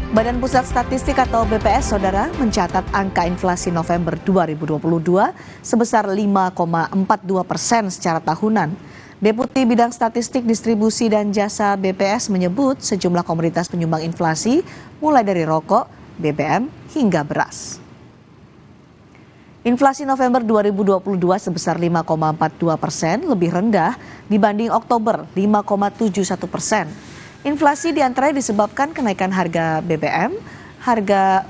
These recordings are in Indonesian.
Badan Pusat Statistik atau BPS, Saudara, mencatat angka inflasi November 2022 sebesar 5,42% secara tahunan. Deputi Bidang Statistik Distribusi dan Jasa BPS menyebut sejumlah komoditas penyumbang inflasi mulai dari rokok, BBM, hingga beras. Inflasi November 2022 sebesar 5,42%, lebih rendah dibanding Oktober 5,71%. Inflasi diantaranya disebabkan kenaikan harga BBM, harga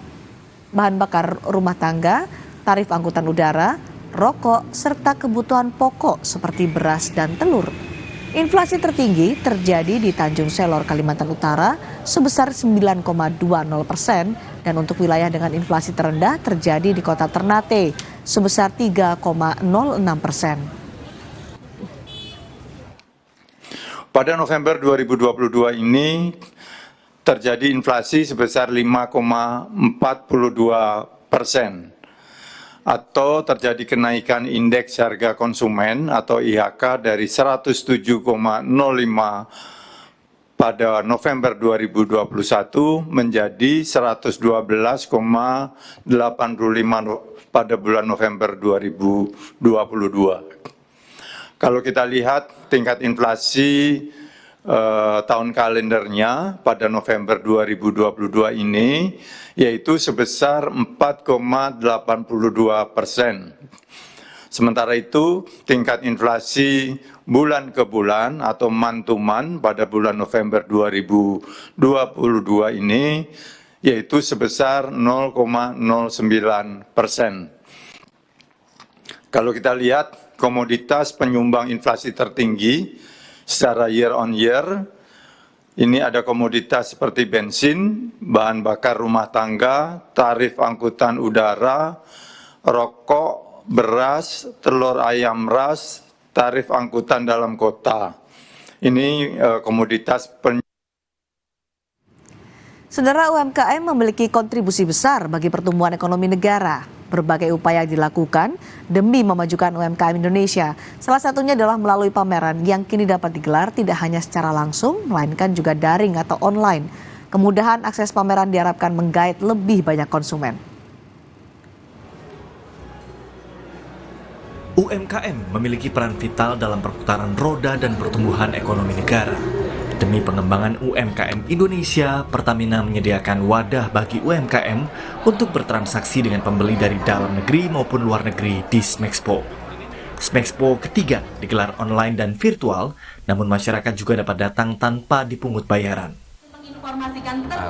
bahan bakar rumah tangga, tarif angkutan udara, rokok, serta kebutuhan pokok seperti beras dan telur. Inflasi tertinggi terjadi di Tanjung Selor, Kalimantan Utara sebesar 9,20% dan untuk wilayah dengan inflasi terendah terjadi di Kota Ternate sebesar 3,06%. Pada November 2022 ini terjadi inflasi sebesar 5,42% atau terjadi kenaikan indeks harga konsumen atau IHK dari 107,05 pada November 2021 menjadi 112,85 pada bulan November 2022. Kalau kita lihat tingkat inflasi tahun kalendernya pada November 2022 ini yaitu sebesar 4,82%. Sementara itu tingkat inflasi bulan ke bulan atau month to month pada bulan November 2022 ini yaitu sebesar 0,09%. Kalau kita lihat komoditas penyumbang inflasi tertinggi secara year on year, ini ada komoditas seperti bensin, bahan bakar rumah tangga, tarif angkutan udara, rokok, beras, telur ayam ras, tarif angkutan dalam kota. Ini komoditas Saudara, UMKM memiliki kontribusi besar bagi pertumbuhan ekonomi negara. Berbagai upaya dilakukan demi memajukan UMKM Indonesia. Salah satunya adalah melalui pameran yang kini dapat digelar tidak hanya secara langsung, melainkan juga daring atau online. Kemudahan akses pameran diharapkan menggait lebih banyak konsumen. UMKM memiliki peran vital dalam perputaran roda dan pertumbuhan ekonomi negara. Demi pengembangan UMKM Indonesia, Pertamina menyediakan wadah bagi UMKM untuk bertransaksi dengan pembeli dari dalam negeri maupun luar negeri di Smexpo. Smexpo ketiga digelar online dan virtual, namun masyarakat juga dapat datang tanpa dipungut bayaran.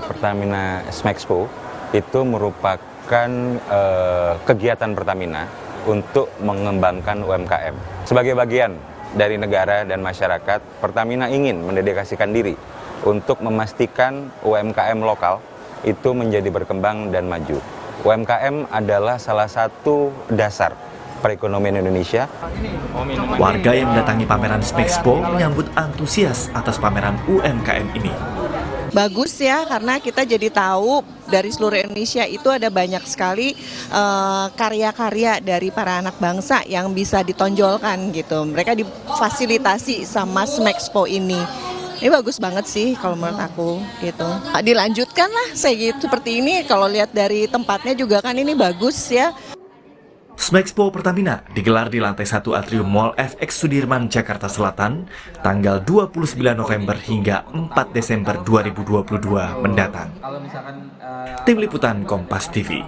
Pertamina Smexpo itu merupakan kegiatan Pertamina untuk mengembangkan UMKM. Sebagai bagian dari negara dan masyarakat, Pertamina ingin mendedikasikan diri untuk memastikan UMKM lokal itu menjadi berkembang dan maju. UMKM adalah salah satu dasar perekonomian Indonesia. Warga yang mendatangi pameran Smexpo menyambut antusias atas pameran UMKM ini. Bagus ya, karena kita jadi tahu dari seluruh Indonesia itu ada banyak sekali karya-karya dari para anak bangsa yang bisa ditonjolkan gitu. Mereka difasilitasi sama Smexpo ini. Ini bagus banget sih kalau menurut aku gitu. Dilanjutkan lah seperti ini, kalau lihat dari tempatnya juga kan ini bagus ya. Smexpo Pertamina digelar di lantai 1 Atrium Mall FX Sudirman, Jakarta Selatan, tanggal 29 November hingga 4 Desember 2022 mendatang. Tim Liputan Kompas TV.